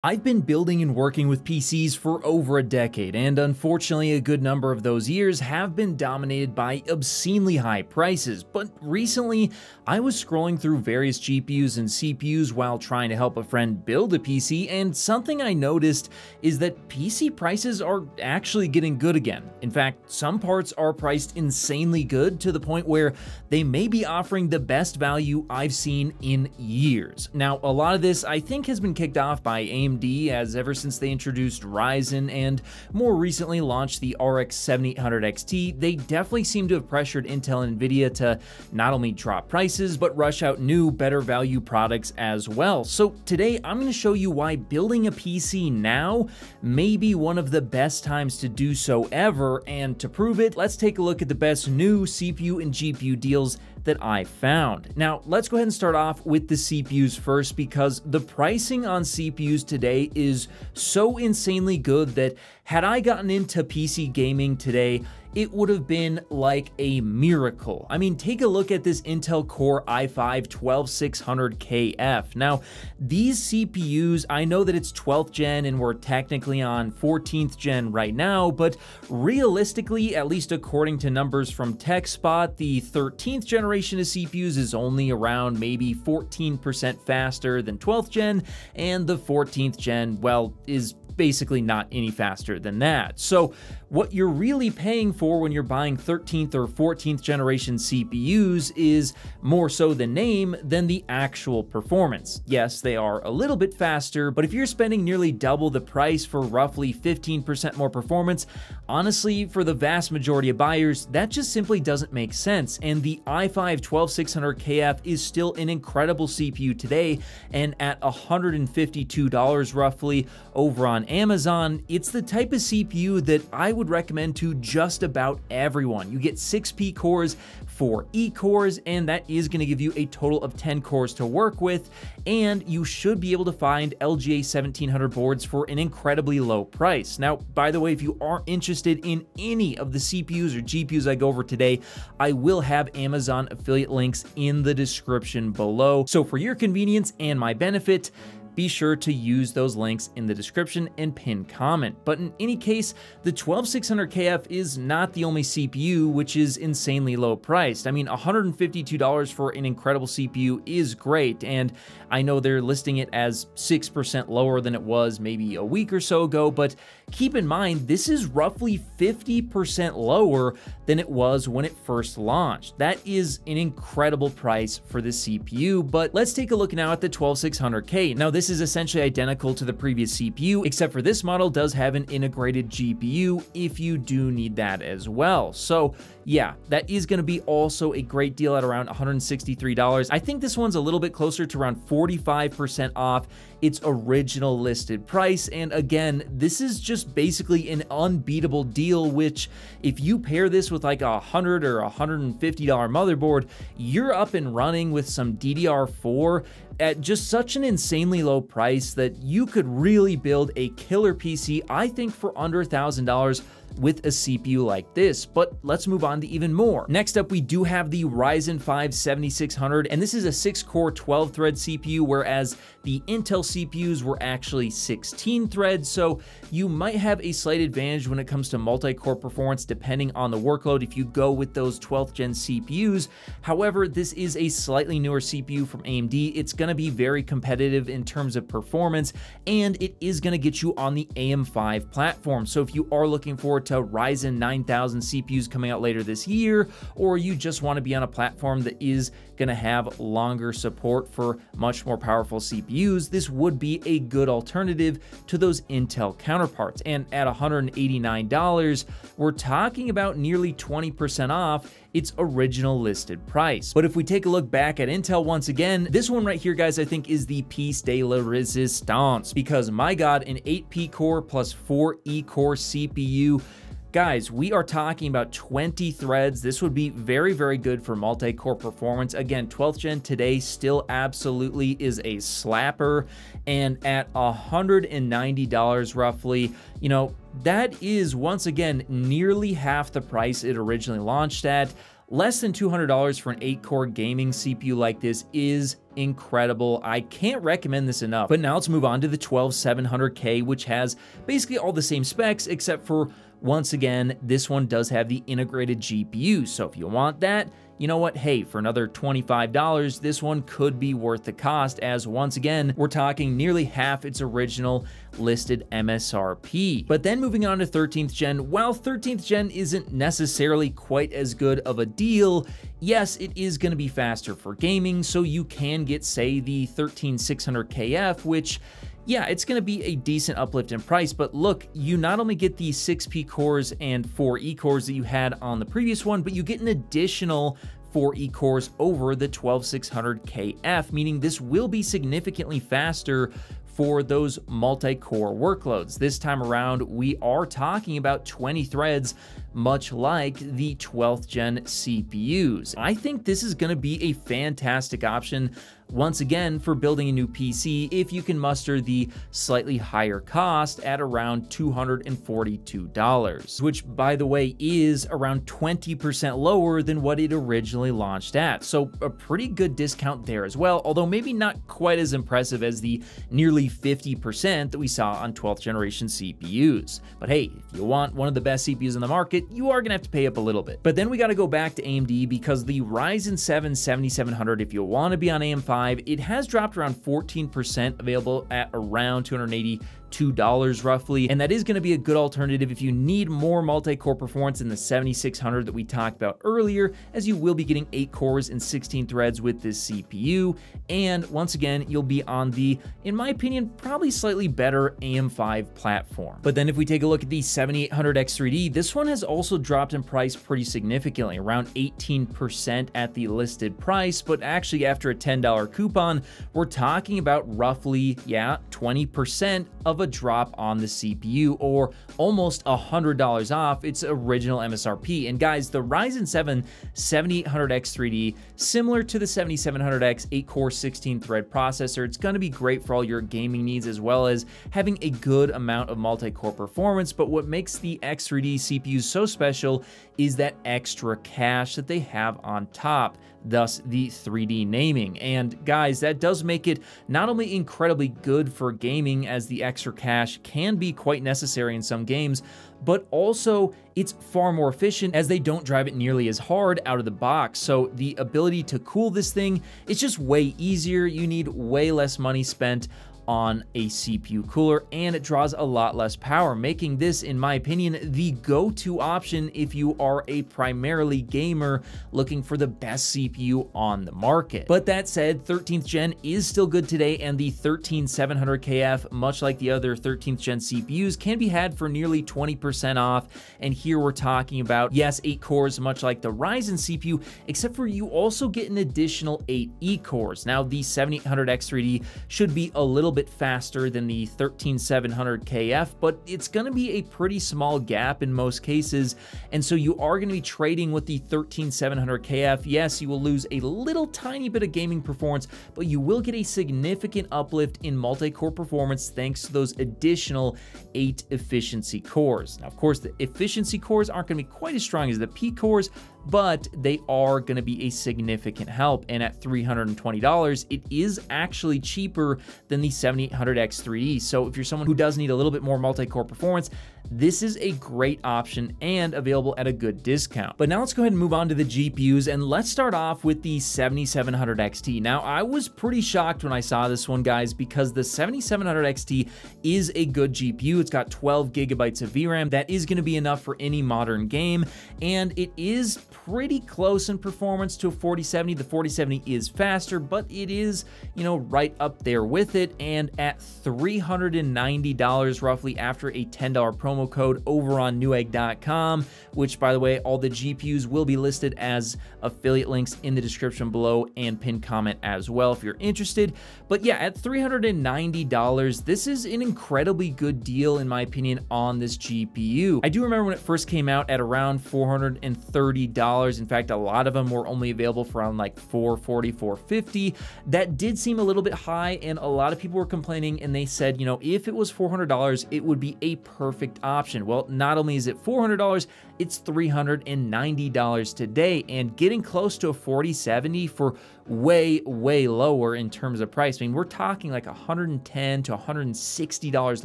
I've been building and working with PCs for over a decade, and unfortunately a good number of those years have been dominated by obscenely high prices. But recently, I was scrolling through various GPUs and CPUs while trying to help a friend build a PC, and something I noticed is that PC prices are actually getting good again. In fact, some parts are priced insanely good to the point where they may be offering the best value I've seen in years. Now, a lot of this I think has been kicked off by AMD, as ever since they introduced Ryzen and more recently launched the RX 7800 XT, they definitely seem to have pressured Intel and Nvidia to not only drop prices, but rush out new, better value products as well. So today I'm going to show you why building a PC now may be one of the best times to do so ever, and to prove it, let's take a look at the best new CPU and GPU deals that I found. Now, let's go ahead and start off with the CPUs first, because the pricing on CPUs today is so insanely good that had I gotten into PC gaming today, it would have been like a miracle. I mean, take a look at this Intel Core i5-12600KF. Now, these CPUs, I know that it's 12th gen and we're technically on 14th gen right now, but realistically, at least according to numbers from TechSpot, the 13th generation of CPUs is only around maybe 14% faster than 12th gen, and the 14th gen, well, is basically not any faster than that. So what you're really paying for when you're buying 13th or 14th generation CPUs is more so the name than the actual performance. Yes, they are a little bit faster, but if you're spending nearly double the price for roughly 15% more performance, honestly, for the vast majority of buyers, that just simply doesn't make sense. And the i5-12600KF is still an incredible CPU today, and at $152 roughly over on Amazon, it's the type of CPU that I would recommend to just about everyone. You get 6 P cores, 4 E cores, and that is going to give you a total of 10 cores to work with, and you should be able to find LGA 1700 boards for an incredibly low price. Now, by the way, if you are interested in any of the CPUs or GPUs I go over today, I will have Amazon affiliate links in the description below. So for your convenience and my benefit, be sure to use those links in the description and pinned comment. But in any case, the 12600KF is not the only CPU which is insanely low priced. I mean, $152 for an incredible CPU is great, and I know they're listing it as 6% lower than it was maybe a week or so ago, but keep in mind, this is roughly 50% lower than it was when it first launched. That is an incredible price for the CPU, but let's take a look now at the 12600K. Now, this is essentially identical to the previous CPU, except for this model does have an integrated GPU if you do need that as well. So yeah, that is going to be also a great deal at around $163. I think this one's a little bit closer to around 45% off its original listed price. And again, this is just basically an unbeatable deal, which if you pair this with like a $100 or $150 motherboard, you're up and running with some DDR4 at just such an insanely low price that you could really build a killer PC, I think, for under $1,000 with a CPU like this. But let's move on to even more. Next up, we do have the Ryzen 5 7600, and this is a 6-core 12-thread CPU, whereas the Intel CPUs were actually 16 threads, so you might have a slight advantage when it comes to multi-core performance depending on the workload if you go with those 12th gen CPUs. However, this is a slightly newer CPU from AMD. It's going to be very competitive in terms of performance, and it is going to get you on the AM5 platform. So if you are looking forward to Ryzen 9000 CPUs coming out later this year, or you just want to be on a platform that is going to have longer support for much more powerful CPUs, this would be a good alternative to those Intel counterparts. And at $189, we're talking about nearly 20% off its original listed price. But if we take a look back at Intel once again, this one right here, guys, I think is the piece de la resistance, because my God, an 8P core plus 4 E core CPU, guys, we are talking about 20 threads. This would be very, very good for multi-core performance. Again, 12th gen today still absolutely is a slapper, and at $190 roughly, you know, that is once again nearly half the price it originally launched at. less than $200 for an 8-core gaming CPU like this is incredible. I can't recommend this enough. But now let's move on to the 12700K, which has basically all the same specs, except for, once again, this one does have the integrated GPU. So if you want that, you know what? Hey, for another $25, this one could be worth the cost, as once again, we're talking nearly half its original listed MSRP. But then moving on to 13th gen, while 13th gen isn't necessarily quite as good of a deal, yes, it is going to be faster for gaming, so you can get, say, the 13600KF, which, yeah, it's going to be a decent uplift in price, but look, you not only get the 6P cores and 4E cores that you had on the previous one, but you get an additional 4E cores over the 12600KF, meaning this will be significantly faster for those multi-core workloads. This time around, we are talking about 20 threads, much like the 12th gen CPUs. I think this is going to be a fantastic option, once again, for building a new PC if you can muster the slightly higher cost at around $242, which, by the way, is around 20% lower than what it originally launched at. So a pretty good discount there as well, although maybe not quite as impressive as the nearly 50% that we saw on 12th generation CPUs. But hey, if you want one of the best CPUs in the market, you are gonna have to pay up a little bit. But then we gotta go back to AMD, because the Ryzen 7 7700, if you wanna be on AM5, it has dropped around 14%, available at around $282 roughly, and that is going to be a good alternative if you need more multi-core performance than the 7600 that we talked about earlier, as you will be getting 8 cores and 16 threads with this CPU, and once again, you'll be on the, in my opinion, probably slightly better AM5 platform. But then if we take a look at the 7800X3D, this one has also dropped in price pretty significantly, around 18% at the listed price, but actually after a $10 coupon, we're talking about roughly, 20% of a drop on the CPU, or almost $100 off its original MSRP. And guys, the Ryzen 7 7800X3D, similar to the 7700X 8-core 16-thread processor, it's going to be great for all your gaming needs, as well as having a good amount of multi-core performance. But what makes the X3D CPUs so special is that extra cache that they have on top, thus the 3D naming. And guys, that does make it not only incredibly good for gaming, as the extra cache can be quite necessary in some games, but also it's far more efficient, as they don't drive it nearly as hard out of the box. So the ability to cool this thing is just way easier. You need way less money spent on a CPU cooler, and it draws a lot less power, making this, in my opinion, the go-to option if you are a primarily gamer looking for the best CPU on the market. But that said, 13th gen is still good today, and the 13700KF, much like the other 13th gen CPUs, can be had for nearly 20% off. And here we're talking about, yes, 8 cores, much like the Ryzen CPU, except for you also get an additional 8 E-cores. Now, the 7800X3D should be a little bit faster than the 13700KF, but it's going to be a pretty small gap in most cases, and so you are going to be trading with the 13700KF. Yes, you will lose a little tiny bit of gaming performance, but you will get a significant uplift in multi-core performance thanks to those additional 8 efficiency cores. Now, of course, the efficiency cores aren't going to be quite as strong as the P cores, but they are going to be a significant help, and at $320, it is actually cheaper than the 7800X3D. So if you're someone who does need a little bit more multi-core performance, this is a great option and available at a good discount. But now let's go ahead and move on to the GPUs, and let's start off with the 7700XT. Now, I was pretty shocked when I saw this one, guys, because the 7700XT is a good GPU. It's got 12 gigabytes of VRAM. That is going to be enough for any modern game, and it is pretty close in performance to a 4070. The 4070 is faster, but it is, you know, right up there with it. And at $390 roughly, after a $10 promo code over on newegg.com, which, by the way, all the GPUs will be listed as affiliate links in the description below and pinned comment as well if you're interested. But yeah, at $390, this is an incredibly good deal in my opinion on this GPU. I do remember when it first came out at around $430 $5. In fact, a lot of them were only available for around like $440, $450. That did seem a little bit high, and a lot of people were complaining, and they said, you know, if it was $400, it would be a perfect option. Well, not only is it $400, it's $390 today, and getting close to a 4070 for way lower in terms of price. I mean, we're talking like $110 to $160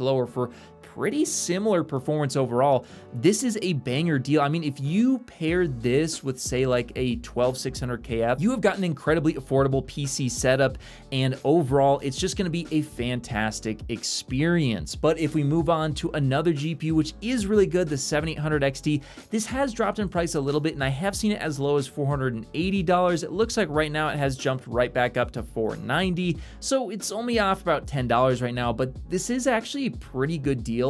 lower for pretty similar performance overall. This is a banger deal. I mean, if you pair this with, say, like a 12600KF, you have got an incredibly affordable PC setup, and overall, it's just gonna be a fantastic experience. But if we move on to another GPU, which is really good, the 7800 XT, this has dropped in price a little bit, and I have seen it as low as $480. It looks like right now it has jumped right back up to $490, so it's only off about $10 right now, but this is actually a pretty good deal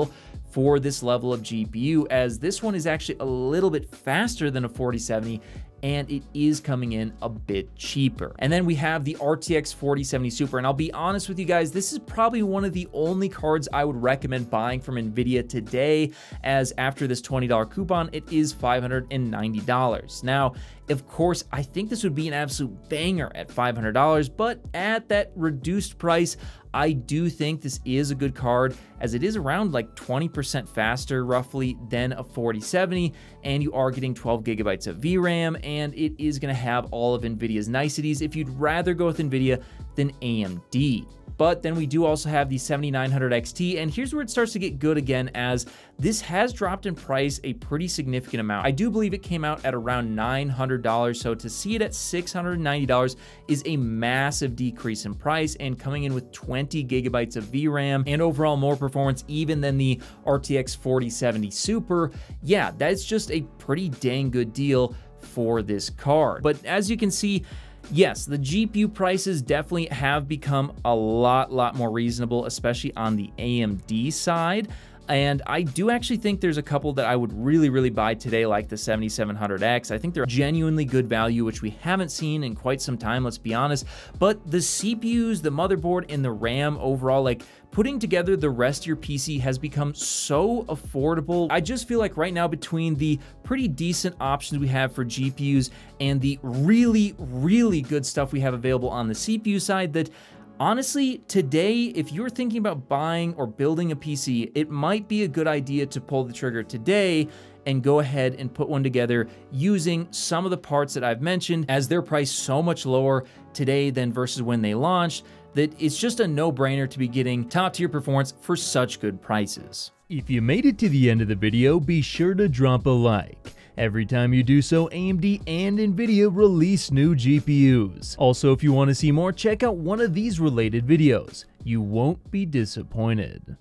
for this level of GPU, as this one is actually a little bit faster than a 4070, and it is coming in a bit cheaper. And then we have the RTX 4070 Super, and I'll be honest with you guys, this is probably one of the only cards I would recommend buying from Nvidia today, as after this $20 coupon, it is $590. Now, of course, I think this would be an absolute banger at $500, but at that reduced price, I do think this is a good card, as it is around like 20% faster roughly than a 4070, and you are getting 12 gigabytes of VRAM, and it is going to have all of Nvidia's niceties if you'd rather go with Nvidia than AMD. But then we do also have the 7900 XT, and here's where it starts to get good again, as this has dropped in price a pretty significant amount. I do believe it came out at around $900, so to see it at $690 is a massive decrease in price, and coming in with 20 gigabytes of VRAM and overall more performance even than the RTX 4070 Super. Yeah, that's just a pretty dang good deal for this card. But as you can see, yes, the GPU prices definitely have become a lot more reasonable, especially on the AMD side. And I do actually think there's a couple that I would really buy today, like the 7700X. I think they're genuinely good value, which we haven't seen in quite some time, let's be honest. But the CPUs, the motherboard, and the RAM overall, like putting together the rest of your PC has become so affordable. I just feel like right now, between the pretty decent options we have for GPUs and the really good stuff we have available on the CPU side, that honestly, today, if you're thinking about buying or building a PC, it might be a good idea to pull the trigger today and go ahead and put one together using some of the parts that I've mentioned, as they're priced so much lower today than versus when they launched, that it's just a no-brainer to be getting top-tier performance for such good prices. If you made it to the end of the video, be sure to drop a like. Every time you do so, AMD and Nvidia release new GPUs. Also, if you want to see more, check out one of these related videos. You won't be disappointed.